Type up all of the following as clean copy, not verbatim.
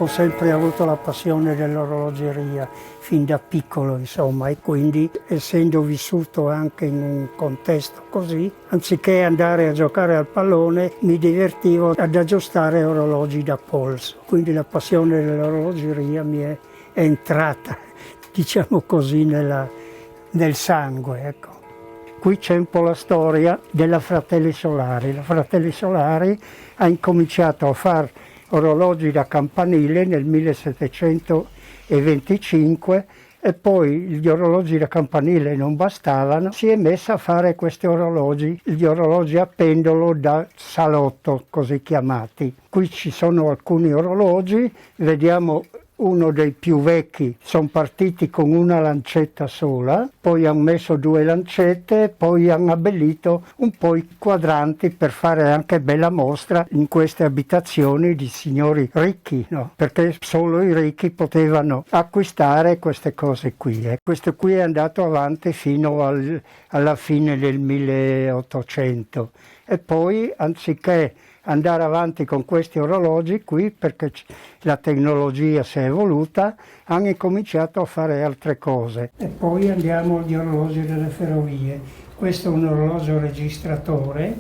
Ho sempre avuto la passione dell'orologeria, fin da piccolo insomma, e quindi essendo vissuto anche in un contesto così, anziché andare a giocare al pallone, mi divertivo ad aggiustare orologi da polso. Quindi la passione dell'orologeria mi è entrata, diciamo così, nel sangue, ecco. Qui c'è un po' la storia della Fratelli Solari. La Fratelli Solari ha incominciato a fare orologi da campanile nel 1725 e poi gli orologi da campanile non bastavano, si è messa a fare questi orologi, gli orologi a pendolo da salotto, così chiamati. Qui ci sono alcuni orologi, vediamo uno dei più vecchi, sono partiti con una lancetta sola, poi hanno messo 2 lancette, poi hanno abbellito un po' i quadranti per fare anche bella mostra in queste abitazioni di signori ricchi, no? Perché solo i ricchi potevano acquistare queste cose qui. Questo qui è andato avanti fino alla fine del 1800 e poi anziché andare avanti con questi orologi qui, perché la tecnologia si è evoluta, hanno incominciato a fare altre cose. E poi andiamo agli orologi delle ferrovie. Questo è un orologio registratore.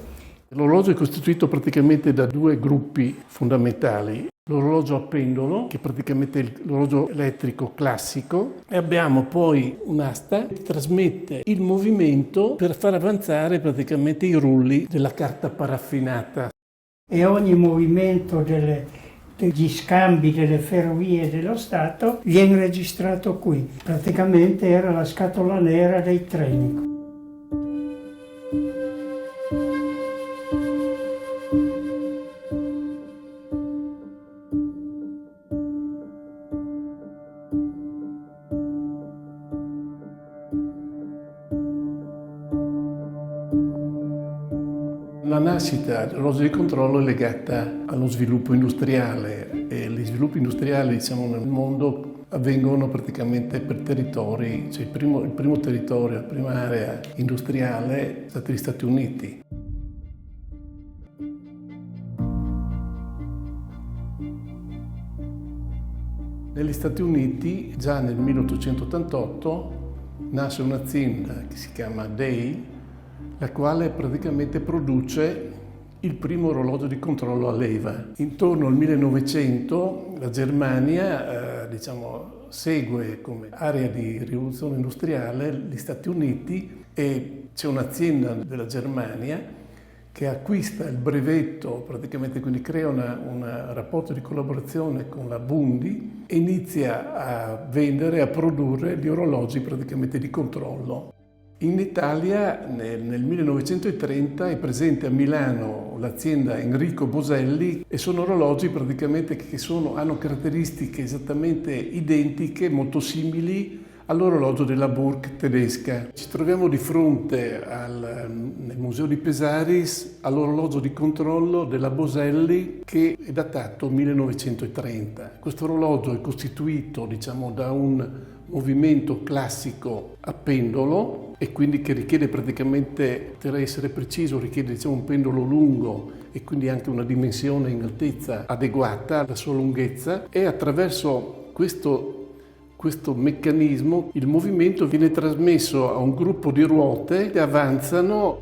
L'orologio è costituito praticamente da 2 gruppi fondamentali. L'orologio a pendolo, che è praticamente l'orologio elettrico classico, e abbiamo poi un'asta che trasmette il movimento per far avanzare praticamente i rulli della carta paraffinata. E ogni movimento degli scambi delle ferrovie dello Stato viene registrato qui. Praticamente era la scatola nera dei treni. La nascita dell'orologio di controllo è legata allo sviluppo industriale e gli sviluppi industriali, nel mondo avvengono praticamente per territori, cioè il primo territorio, la prima area industriale è stata gli Stati Uniti. Negli Stati Uniti, già nel 1888, nasce un'azienda che si chiama Day, la quale praticamente produce il primo orologio di controllo a leva. Intorno al 1900 la Germania segue come area di rivoluzione industriale gli Stati Uniti e c'è un'azienda della Germania che acquista il brevetto, praticamente quindi crea un rapporto di collaborazione con la Bundy e inizia a vendere, a produrre gli orologi praticamente di controllo. In Italia nel 1930 è presente a Milano l'azienda Enrico Boselli e sono orologi praticamente che hanno caratteristiche esattamente identiche, molto simili all'orologio della Burg tedesca. Ci troviamo di fronte nel Museo di Pesaris all'orologio di controllo della Boselli che è datato 1930. Questo orologio è costituito da un movimento classico a pendolo e quindi che richiede praticamente, per essere preciso, richiede un pendolo lungo e quindi anche una dimensione in altezza adeguata alla sua lunghezza e attraverso questo meccanismo il movimento viene trasmesso a un gruppo di ruote che avanzano.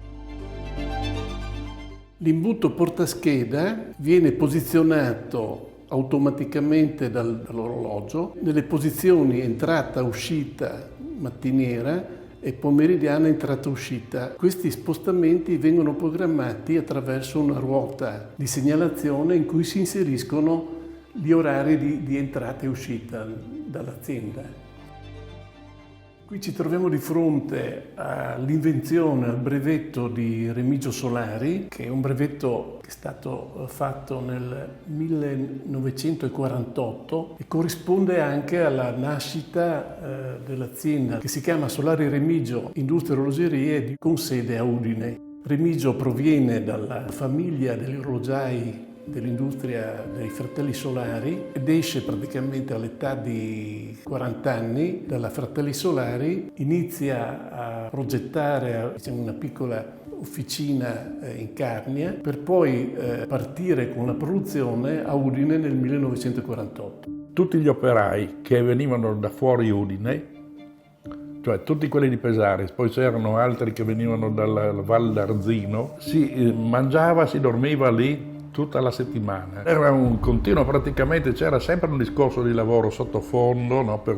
L'imbuto portascheda viene posizionato automaticamente dall'orologio nelle posizioni entrata-uscita mattiniera e pomeridiana entrata-uscita. Questi spostamenti vengono programmati attraverso una ruota di segnalazione in cui si inseriscono gli orari di entrata e uscita dall'azienda. Qui ci troviamo di fronte all'invenzione, al brevetto di Remigio Solari, che è un brevetto che è stato fatto nel 1948 e corrisponde anche alla nascita dell'azienda che si chiama Solari Remigio Industrie Orologerie con sede a Udine. Remigio proviene dalla famiglia degli orologiai dell'industria dei fratelli solari ed esce praticamente all'età di 40 anni dalla Fratelli Solari, inizia a progettare una piccola officina in Carnia per poi partire con la produzione a Udine nel 1948. Tutti gli operai che venivano da fuori Udine, cioè tutti quelli di Pesaris, poi c'erano altri che venivano dalla Val d'Arzino, si mangiava, si dormiva lì tutta la settimana. Era un continuo, praticamente c'era sempre un discorso di lavoro sottofondo, no, per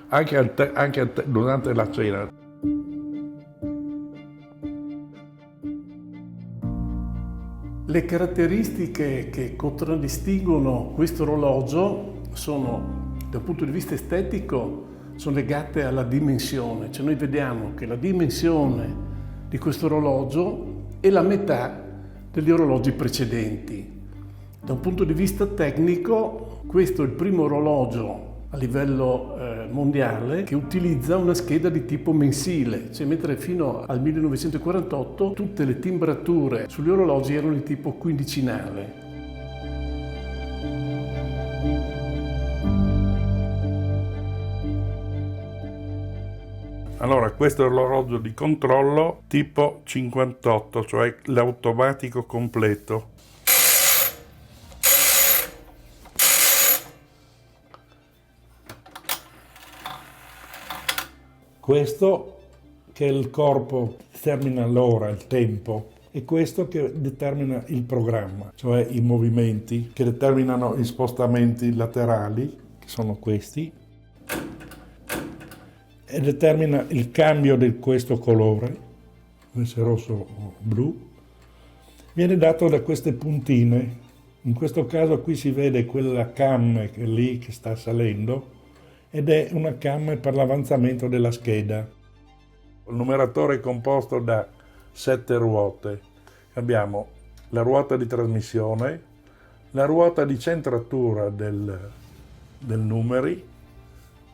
anche durante la cena. Le caratteristiche che contraddistinguono questo orologio sono, dal punto di vista estetico, sono legate alla dimensione, cioè noi vediamo che la dimensione di questo orologio è la metà degli orologi precedenti. Da un punto di vista tecnico, questo è il primo orologio a livello mondiale che utilizza una scheda di tipo mensile, cioè mentre fino al 1948 tutte le timbrature sugli orologi erano di tipo quindicinale. Allora, questo è l'orologio di controllo tipo 58, cioè l'automatico completo. Questo che è il corpo determina l'ora, il tempo, e questo che determina il programma, cioè i movimenti che determinano gli spostamenti laterali, che sono questi, e determina il cambio di questo colore, invece rosso o blu, viene dato da queste puntine. In questo caso qui si vede quella camme che è lì che sta salendo ed è una camme per l'avanzamento della scheda. Il numeratore è composto da 7 ruote. Abbiamo la ruota di trasmissione, la ruota di centratura del numeri,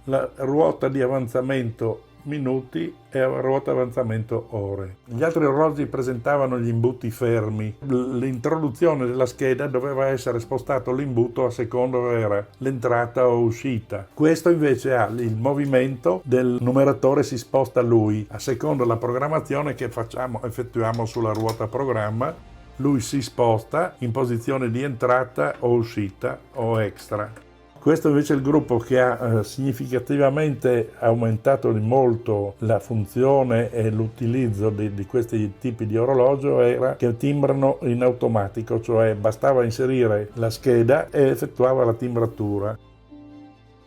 la ruota di avanzamento minuti e la ruota di avanzamento ore. Gli altri orologi presentavano gli imbuti fermi. L'introduzione della scheda doveva essere spostato l'imbuto a seconda era l'entrata o uscita. Questo invece ha il movimento del numeratore, si sposta lui a seconda della programmazione che effettuiamo sulla ruota programma. Lui si sposta in posizione di entrata o uscita o extra. Questo invece è il gruppo che ha significativamente aumentato di molto la funzione e l'utilizzo di questi tipi di orologio, era che timbrano in automatico, cioè bastava inserire la scheda e effettuava la timbratura.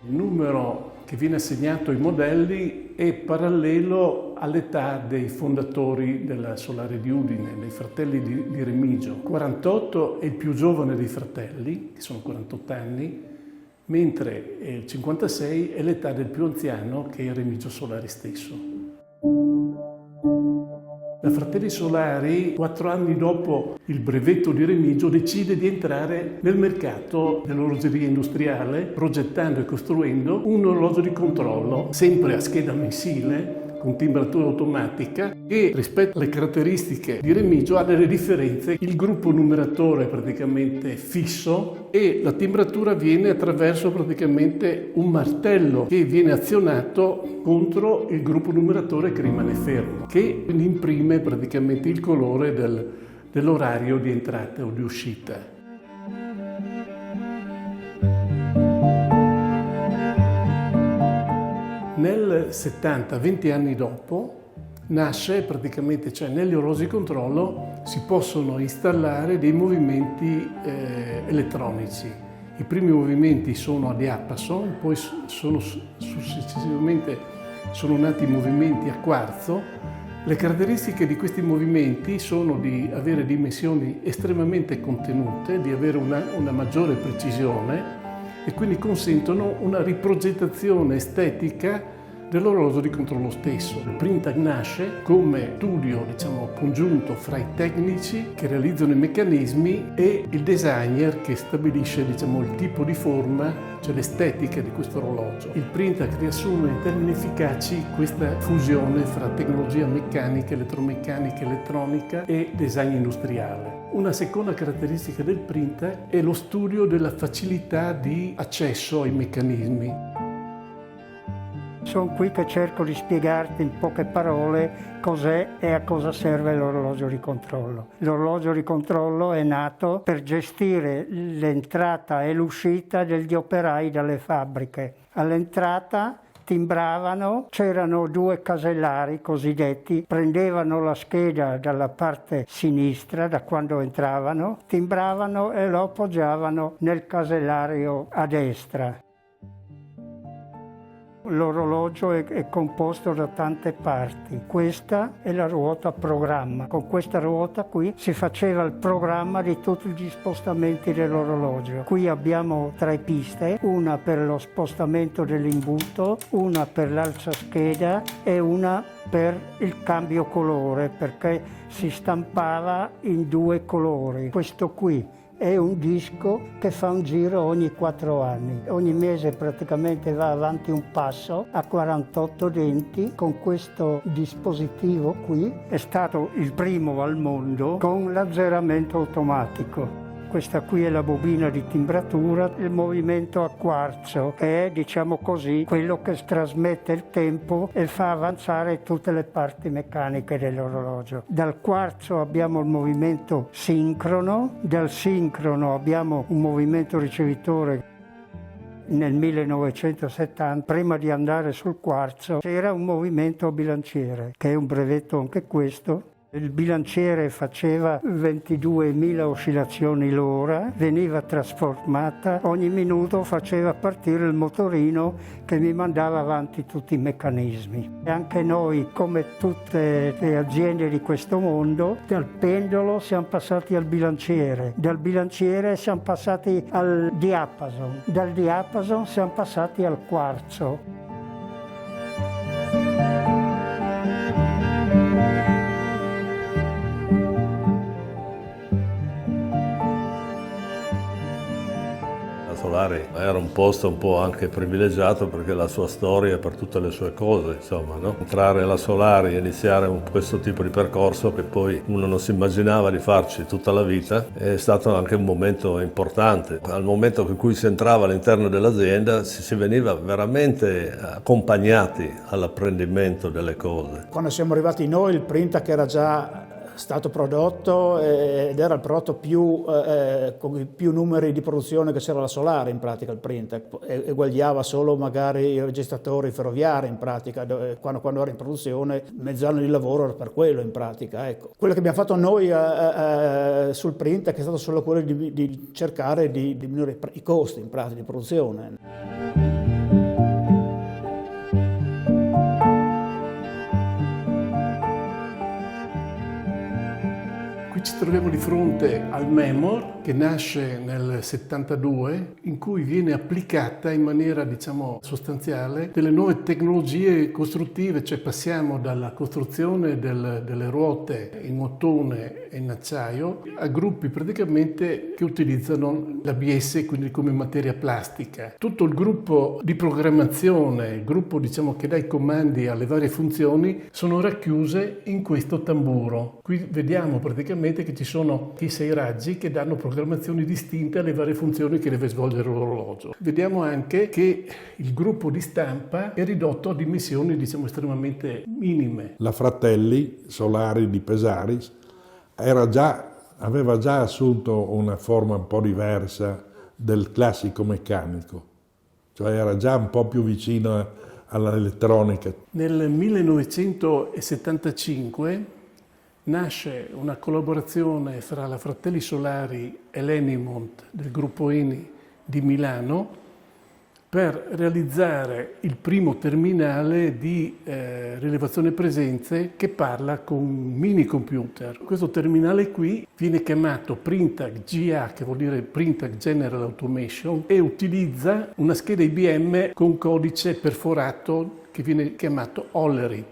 Il numero che viene assegnato ai modelli è parallelo all'età dei fondatori della Solare di Udine, dei fratelli di Remigio. 48 è il più giovane dei fratelli, che sono 48 anni, mentre il 56 è l'età del più anziano, che è Remigio Solari stesso. La Fratelli Solari, 4 anni dopo il brevetto di Remigio, decide di entrare nel mercato dell'orologeria industriale, progettando e costruendo un orologio di controllo, sempre a scheda mensile, con timbratura automatica, e rispetto alle caratteristiche di Remigio ha delle differenze. Il gruppo numeratore è praticamente fisso e la timbratura avviene attraverso praticamente un martello che viene azionato contro il gruppo numeratore che rimane fermo, che imprime praticamente il colore dell'orario di entrata o di uscita. Nel 70, 20 anni dopo, nasce praticamente, cioè negli orologi di controllo si possono installare dei movimenti elettronici. I primi movimenti sono a diapason, poi successivamente sono nati movimenti a quarzo. Le caratteristiche di questi movimenti sono di avere dimensioni estremamente contenute, di avere una maggiore precisione e quindi consentono una riprogettazione estetica dell'orologio di controllo stesso. Il Printag nasce come studio, congiunto fra i tecnici che realizzano i meccanismi e il designer che stabilisce, il tipo di forma, cioè l'estetica di questo orologio. Il Printag riassume in termini efficaci questa fusione fra tecnologia meccanica, elettromeccanica, elettronica e design industriale. Una seconda caratteristica del printer è lo studio della facilità di accesso ai meccanismi. Sono qui che cerco di spiegarti in poche parole cos'è e a cosa serve l'orologio di controllo. L'orologio di controllo è nato per gestire l'entrata e l'uscita degli operai dalle fabbriche. All'entrata timbravano, c'erano due casellari cosiddetti, prendevano la scheda dalla parte sinistra da quando entravano, timbravano e lo appoggiavano nel casellario a destra. L'orologio è composto da tante parti. Questa è la ruota a programma. Con questa ruota qui si faceva il programma di tutti gli spostamenti dell'orologio. Qui abbiamo 3 piste, una per lo spostamento dell'imbuto, una per l'alzascheda e una per il cambio colore, perché si stampava in 2 colori. Questo qui è un disco che fa un giro ogni 4 anni. Ogni mese praticamente va avanti un passo a 48 denti con questo dispositivo qui. È stato il primo al mondo con l'azzeramento automatico. Questa qui è la bobina di timbratura, il movimento a quarzo, che è, diciamo così, quello che trasmette il tempo e fa avanzare tutte le parti meccaniche dell'orologio. Dal quarzo abbiamo il movimento sincrono, dal sincrono abbiamo un movimento ricevitore. Nel 1970, prima di andare sul quarzo, c'era un movimento a bilanciere, che è un brevetto anche questo. Il bilanciere faceva 22.000 oscillazioni l'ora, veniva trasformata, ogni minuto faceva partire il motorino che mi mandava avanti tutti i meccanismi. E anche noi, come tutte le aziende di questo mondo, dal pendolo siamo passati al bilanciere, dal bilanciere siamo passati al diapason, dal diapason siamo passati al quarzo. Solari era un posto un po' anche privilegiato perché la sua storia per tutte le sue cose, insomma, no? Entrare alla Solari e iniziare questo tipo di percorso che poi uno non si immaginava di farci tutta la vita è stato anche un momento importante. Al momento in cui si entrava all'interno dell'azienda si veniva veramente accompagnati all'apprendimento delle cose. Quando siamo arrivati noi il printer che era già stato prodotto ed era il prodotto con più numeri di produzione che c'era la Solari in pratica il printer, eguagliava solo magari i registratori ferroviari in pratica, quando era in produzione mezzo anno di lavoro era per quello in pratica. Ecco. Quello che abbiamo fatto noi sul printer è stato solo quello di cercare di diminuire i costi in pratica di produzione. Ci troviamo di fronte al Memor che nasce nel 72, in cui viene applicata in maniera, diciamo, sostanziale delle nuove tecnologie costruttive, cioè passiamo dalla costruzione delle ruote in ottone e in acciaio a gruppi praticamente che utilizzano l'ABS, quindi come materia plastica. Tutto il gruppo di programmazione, il gruppo, diciamo, che dà i comandi alle varie funzioni, sono racchiuse in questo tamburo. Qui vediamo praticamente che ci sono i 6 raggi che danno programmazioni distinte alle varie funzioni che deve svolgere l'orologio. Vediamo anche che il gruppo di stampa è ridotto a dimensioni, diciamo, estremamente minime. La Fratelli Solari di Pesaris aveva già assunto una forma un po' diversa del classico meccanico, cioè era già un po' più vicino all'elettronica. Nel 1975 nasce una collaborazione fra la Fratelli Solari e l'Enimont del gruppo Eni di Milano per realizzare il primo terminale di rilevazione presenze che parla con mini computer. Questo terminale qui viene chiamato Printag GA, che vuol dire Printag General Automation, e utilizza una scheda IBM con codice perforato che viene chiamato Hollery.